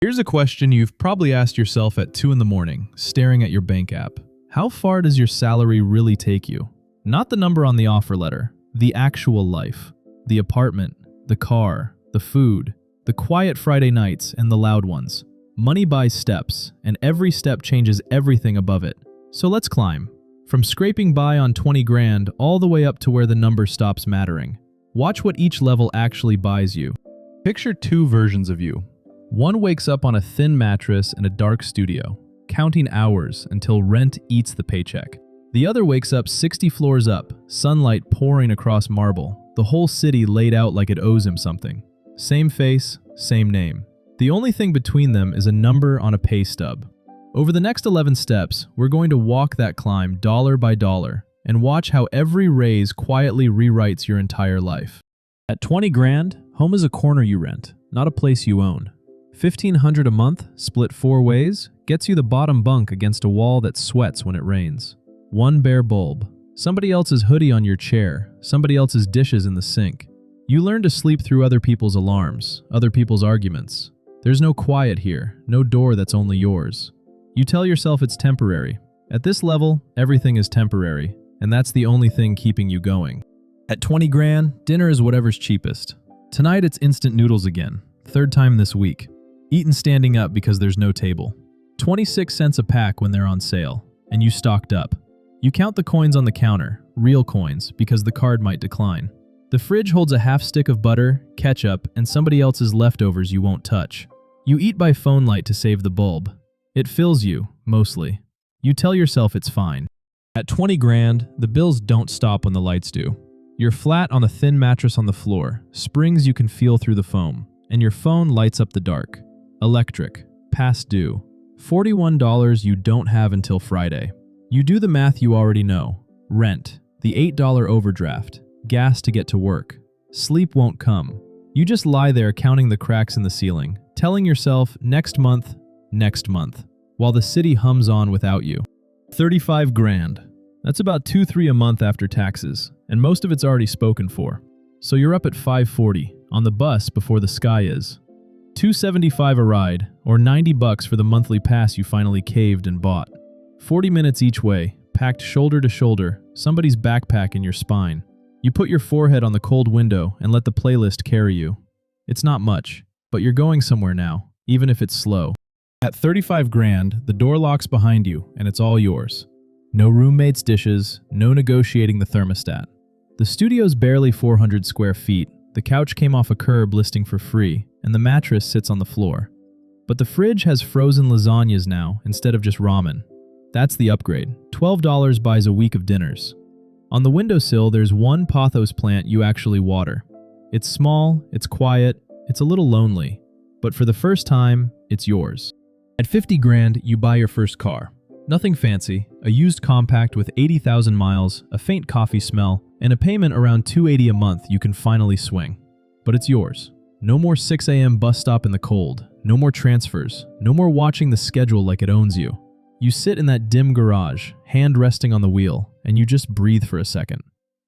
Here's a question you've probably asked yourself at 2 in the morning, staring at your bank app. How far does your salary really take you? Not the number on the offer letter, the actual life. The apartment, the car, the food, the quiet Friday nights and the loud ones. Money buys steps, and every step changes everything above it. So let's climb. From scraping by on 20 grand all the way up to where the number stops mattering. Watch what each level actually buys you. Picture two versions of you. One wakes up on a thin mattress in a dark studio, counting hours until rent eats the paycheck. The other wakes up 60 floors up, sunlight pouring across marble, the whole city laid out like it owes him something. Same face, same name. The only thing between them is a number on a pay stub. Over the next 11 steps, we're going to walk that climb dollar by dollar and watch how every raise quietly rewrites your entire life. At 20 grand, home is a corner you rent, not a place you own. $1,500 a month, split 4 ways, gets you the bottom bunk against a wall that sweats when it rains. One bare bulb, somebody else's hoodie on your chair, somebody else's dishes in the sink. You learn to sleep through other people's alarms, other people's arguments. There's no quiet here, no door that's only yours. You tell yourself it's temporary. At this level, everything is temporary, and that's the only thing keeping you going. At 20 grand, dinner is whatever's cheapest. Tonight it's instant noodles again, 3rd time this week. Eaten standing up because there's no table. 26 cents a pack when they're on sale, and you stocked up. You count the coins on the counter, real coins, because the card might decline. The fridge holds a half stick of butter, ketchup, and somebody else's leftovers you won't touch. You eat by phone light to save the bulb. It fills you, mostly. You tell yourself it's fine. At 20 grand, the bills don't stop when the lights do. You're flat on a thin mattress on the floor, springs you can feel through the foam, and your phone lights up the dark. Electric, past due. $41 you don't have until Friday. You do the math you already know. Rent, the $8 overdraft, gas to get to work. Sleep won't come. You just lie there counting the cracks in the ceiling, telling yourself next month, while the city hums on without you. 35 grand. That's about 2-3 a month after taxes, and most of it's already spoken for. So you're up at 540 on the bus before the sky is. $275 a ride, or $90 for the monthly pass you finally caved and bought. 40 minutes each way, packed shoulder to shoulder, somebody's backpack in your spine. You put your forehead on the cold window and let the playlist carry you. It's not much, but you're going somewhere now, even if it's slow. At 35 grand, the door locks behind you and it's all yours. No roommate's dishes, no negotiating the thermostat. The studio's barely 400 square feet. The couch came off a curb listing for free, and the mattress sits on the floor. But the fridge has frozen lasagnas now instead of just ramen. That's the upgrade. $12 buys a week of dinners. On the windowsill, there's one pothos plant you actually water. It's small, it's quiet, it's a little lonely, but for the first time, it's yours. At 50 grand, you buy your first car. Nothing fancy, a used compact with 80,000 miles, a faint coffee smell, and a payment around $280 a month you can finally swing. But it's yours. No more 6 a.m. bus stop in the cold, no more transfers, no more watching the schedule like it owns you. You sit in that dim garage, hand resting on the wheel, and you just breathe for a second.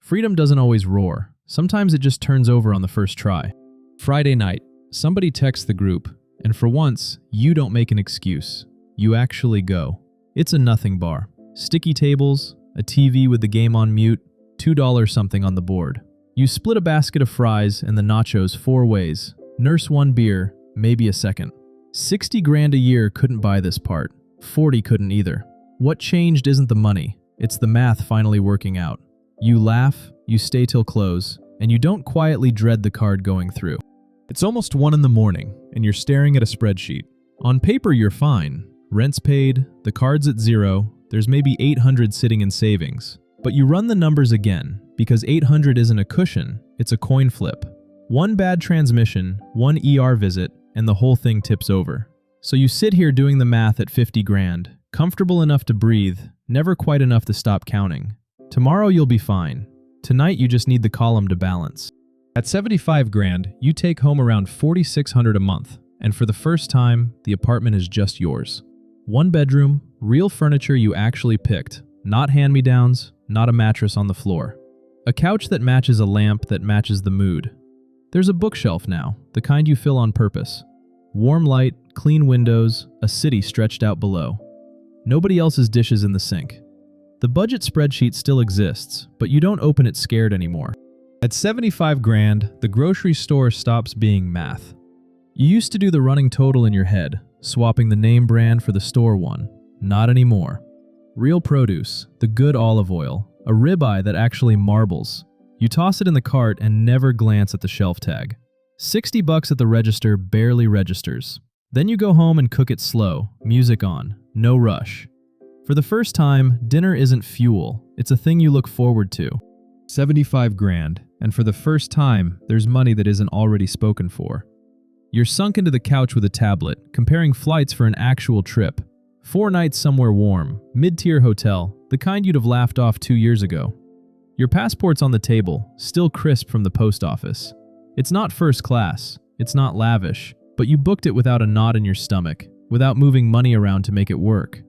Freedom doesn't always roar. Sometimes it just turns over on the first try. Friday night, somebody texts the group, and for once, you don't make an excuse. You actually go. It's a nothing bar. Sticky tables, a TV with the game on mute, $2 something on the board. You split a basket of fries and the nachos 4 ways. Nurse 1 beer, maybe a second. 60 grand a year couldn't buy this part. 40 couldn't either. What changed isn't the money, it's the math finally working out. You laugh, you stay till close, and you don't quietly dread the card going through. It's almost 1 in the morning, and you're staring at a spreadsheet. On paper, you're fine. Rent's paid, the card's at 0, there's maybe 800 sitting in savings. But you run the numbers again, because 800 isn't a cushion, it's a coin flip. One bad transmission, 1 ER visit, and the whole thing tips over. So you sit here doing the math at 50 grand, comfortable enough to breathe, never quite enough to stop counting. Tomorrow you'll be fine. Tonight you just need the column to balance. At 75 grand, you take home around $4,600 a month, and for the first time, the apartment is just yours. 1 bedroom, real furniture you actually picked, not hand-me-downs, not a mattress on the floor. A couch that matches a lamp that matches the mood. There's a bookshelf now, the kind you fill on purpose. Warm light, clean windows, a city stretched out below. Nobody else's dishes in the sink. The budget spreadsheet still exists, but you don't open it scared anymore. At 75 grand, the grocery store stops being math. You used to do the running total in your head, swapping the name brand for the store one. Not anymore. Real produce, the good olive oil, a ribeye that actually marbles. You toss it in the cart and never glance at the shelf tag. $60 at the register barely registers. Then you go home and cook it slow, music on, no rush. For the first time, dinner isn't fuel, it's a thing you look forward to. 75 grand, and for the first time, there's money that isn't already spoken for. You're sunk into the couch with a tablet, comparing flights for an actual trip. 4 nights somewhere warm, mid-tier hotel, the kind you'd have laughed off 2 years ago. Your passport's on the table, still crisp from the post office. It's not first class, it's not lavish, but you booked it without a knot in your stomach, without moving money around to make it work.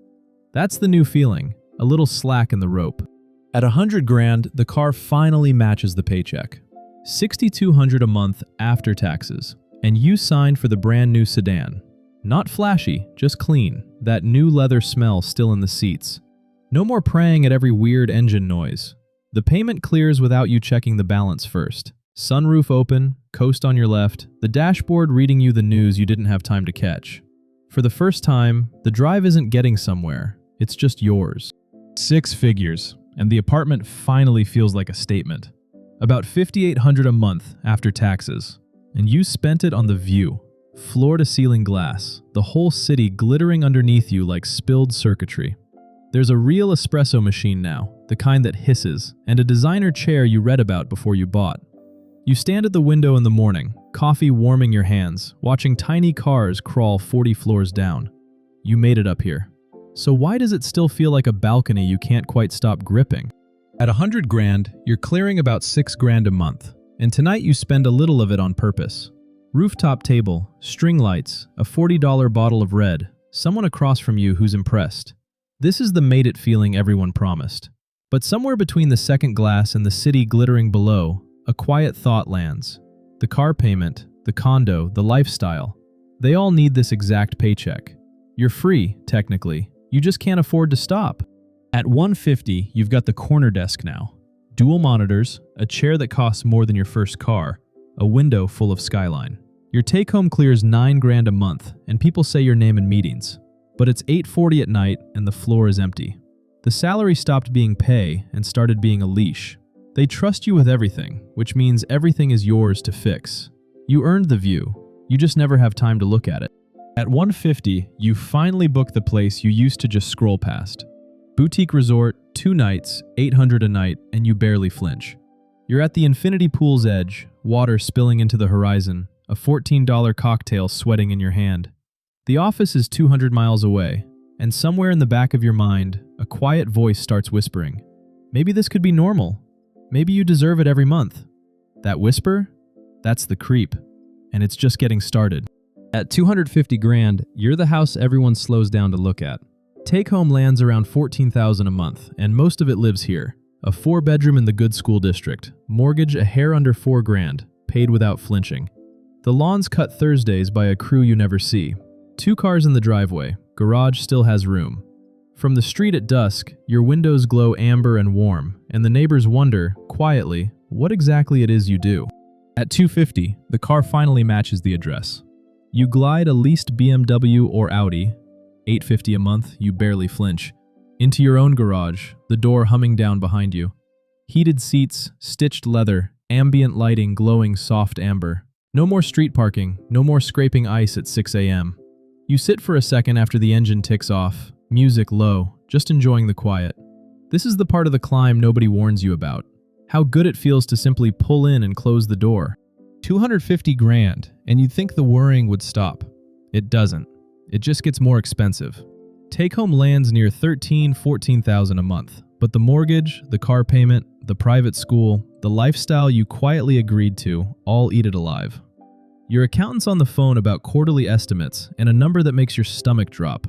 That's the new feeling, a little slack in the rope. At 100 grand, the car finally matches the paycheck. $6,200 a month after taxes, and you signed for the brand new sedan. Not flashy, just clean, that new leather smell still in the seats. No more praying at every weird engine noise. The payment clears without you checking the balance first. Sunroof open, coast on your left, the dashboard reading you the news you didn't have time to catch. For the first time, the drive isn't getting somewhere. It's just yours. 6 figures, and the apartment finally feels like a statement. About $5,800 a month after taxes, and you spent it on the view. Floor-to-ceiling glass, the whole city glittering underneath you like spilled circuitry. There's a real espresso machine now, the kind that hisses, and a designer chair you read about before you bought. You stand at the window in the morning, coffee warming your hands, watching tiny cars crawl 40 floors down. You made it up here. So why does it still feel like a balcony you can't quite stop gripping? At 100 grand, you're clearing about 6 grand a month, and tonight you spend a little of it on purpose. Rooftop table, string lights, a $40 bottle of red, someone across from you who's impressed. This is the made it feeling everyone promised. But somewhere between the second glass and the city glittering below, a quiet thought lands. The car payment, the condo, the lifestyle, they all need this exact paycheck. You're free, technically. You just can't afford to stop. At 150, you've got the corner desk now. Dual monitors, a chair that costs more than your first car, a window full of skyline. Your take-home clears 9 grand a month, and people say your name in meetings. But it's 8:40 at night, and the floor is empty. The salary stopped being pay and started being a leash. They trust you with everything, which means everything is yours to fix. You earned the view. You just never have time to look at it. At 150, you finally book the place you used to just scroll past. Boutique resort, 2 nights, $800 a night, and you barely flinch. You're at the infinity pool's edge, water spilling into the horizon, a $14 cocktail sweating in your hand. The office is 200 miles away, and somewhere in the back of your mind, a quiet voice starts whispering, maybe this could be normal. Maybe you deserve it every month. That whisper? That's the creep, and it's just getting started. At 250 grand, you're the house everyone slows down to look at. Take-home lands around $14,000 a month, and most of it lives here. A 4-bedroom in the good school district. Mortgage a hair under 4 grand, paid without flinching. The lawn's cut Thursdays by a crew you never see. 2 cars in the driveway. Garage still has room. From the street at dusk, your windows glow amber and warm, and the neighbors wonder, quietly, what exactly it is you do. At 250, the car finally matches the address. You glide a leased BMW or Audi, $850 a month, you barely flinch, into your own garage, the door humming down behind you. Heated seats, stitched leather, ambient lighting glowing soft amber. No more street parking, no more scraping ice at 6 a.m. You sit for a second after the engine ticks off, music low, just enjoying the quiet. This is the part of the climb nobody warns you about. How good it feels to simply pull in and close the door. 250 grand, and you'd think the worrying would stop. It doesn't. It just gets more expensive. Take-home lands near $14,000 a month, but the mortgage, the car payment, the private school, the lifestyle you quietly agreed to, all eat it alive. Your accountant's on the phone about quarterly estimates and a number that makes your stomach drop.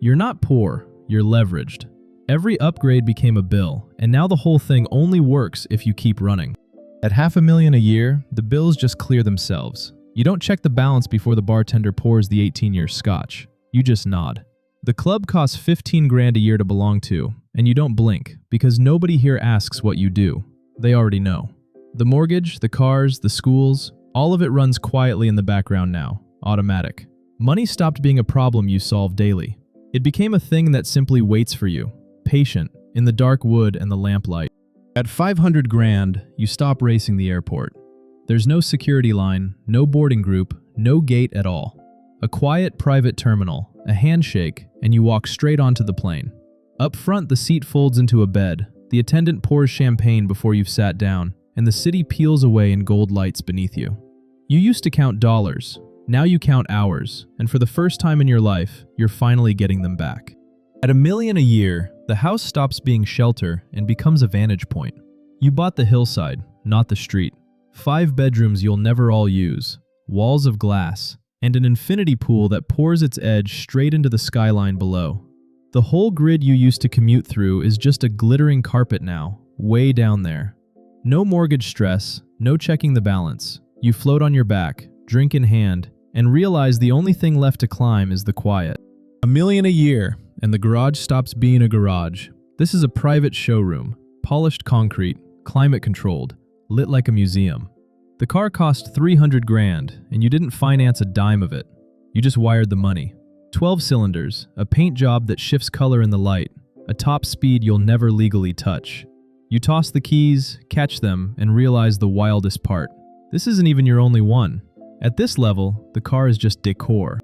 You're not poor, you're leveraged. Every upgrade became a bill, and now the whole thing only works if you keep running. At $500,000 a year, the bills just clear themselves. You don't check the balance before the bartender pours the 18-year scotch. You just nod. The club costs 15 grand a year to belong to, and you don't blink because nobody here asks what you do. They already know. The mortgage, the cars, the schools, all of it runs quietly in the background now, automatic. Money stopped being a problem you solve daily. It became a thing that simply waits for you, patient, in the dark wood and the lamplight. At 500 grand, you stop racing the airport. There's no security line, no boarding group, no gate at all. A quiet private terminal, a handshake, and you walk straight onto the plane. Up front, the seat folds into a bed, the attendant pours champagne before you've sat down, and the city peels away in gold lights beneath you. You used to count dollars, now you count hours, and for the first time in your life, you're finally getting them back. At $1 million a year, the house stops being shelter and becomes a vantage point. You bought the hillside, not the street. 5 bedrooms you'll never all use, walls of glass, and an infinity pool that pours its edge straight into the skyline below. The whole grid you used to commute through is just a glittering carpet now, way down there. No mortgage stress, no checking the balance. You float on your back, drink in hand, and realize the only thing left to climb is the quiet. $1 million a year, and the garage stops being a garage. This is a private showroom, polished concrete, climate-controlled, lit like a museum. The car cost 300 grand, and you didn't finance a dime of it. You just wired the money. 12 cylinders, a paint job that shifts color in the light, a top speed you'll never legally touch. You toss the keys, catch them, and realize the wildest part. This isn't even your only one. At this level, the car is just decor.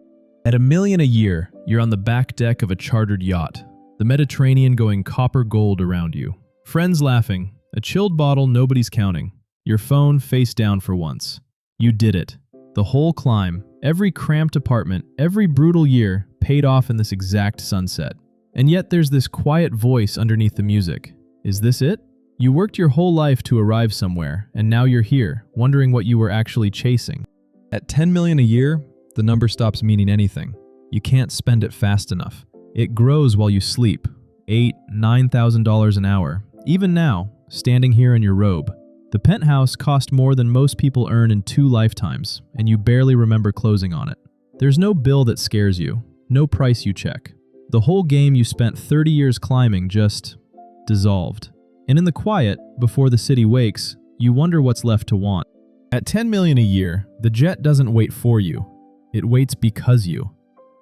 At $1 million a year, you're on the back deck of a chartered yacht, the Mediterranean going copper gold around you. Friends laughing, a chilled bottle nobody's counting, your phone face down for once. You did it. The whole climb, every cramped apartment, every brutal year paid off in this exact sunset. And yet there's this quiet voice underneath the music. Is this it? You worked your whole life to arrive somewhere, and now you're here, wondering what you were actually chasing. At $10 million a year, the number stops meaning anything. You can't spend it fast enough. It grows while you sleep. $8,000, $9,000 an hour. Even now, standing here in your robe. The penthouse cost more than most people earn in 2 lifetimes, and you barely remember closing on it. There's no bill that scares you, no price you check. The whole game you spent 30 years climbing just dissolved. And in the quiet, before the city wakes, you wonder what's left to want. At $10 million a year, the jet doesn't wait for you. It waits because you.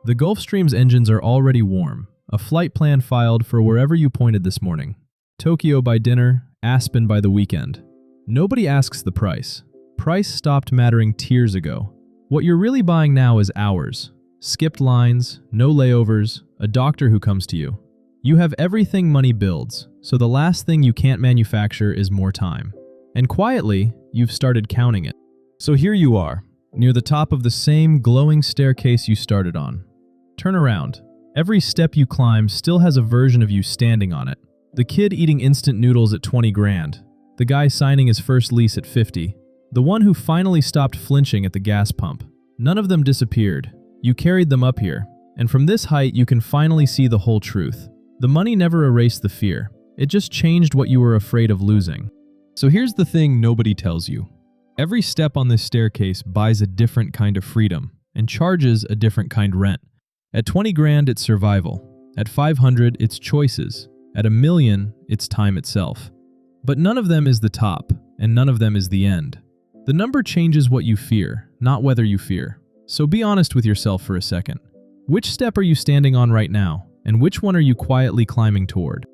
The Gulfstream's engines are already warm, a flight plan filed for wherever you pointed this morning. Tokyo by dinner, Aspen by the weekend. Nobody asks the price. Price stopped mattering years ago. What you're really buying now is hours. Skipped lines, no layovers, a doctor who comes to you. You have everything money builds, so the last thing you can't manufacture is more time. And quietly, you've started counting it. So here you are, near the top of the same glowing staircase you started on. Turn around. Every step you climb still has a version of you standing on it. The kid eating instant noodles at 20 grand. The guy signing his first lease at 50. The one who finally stopped flinching at the gas pump. None of them disappeared. You carried them up here. And from this height, you can finally see the whole truth. The money never erased the fear. It just changed what you were afraid of losing. So here's the thing nobody tells you. Every step on this staircase buys a different kind of freedom and charges a different kind rent. At 20 grand, it's survival. At 500, it's choices. At $1 million, it's time itself. But none of them is the top, and none of them is the end. The number changes what you fear, not whether you fear. So be honest with yourself for a second. Which step are you standing on right now, and which one are you quietly climbing toward?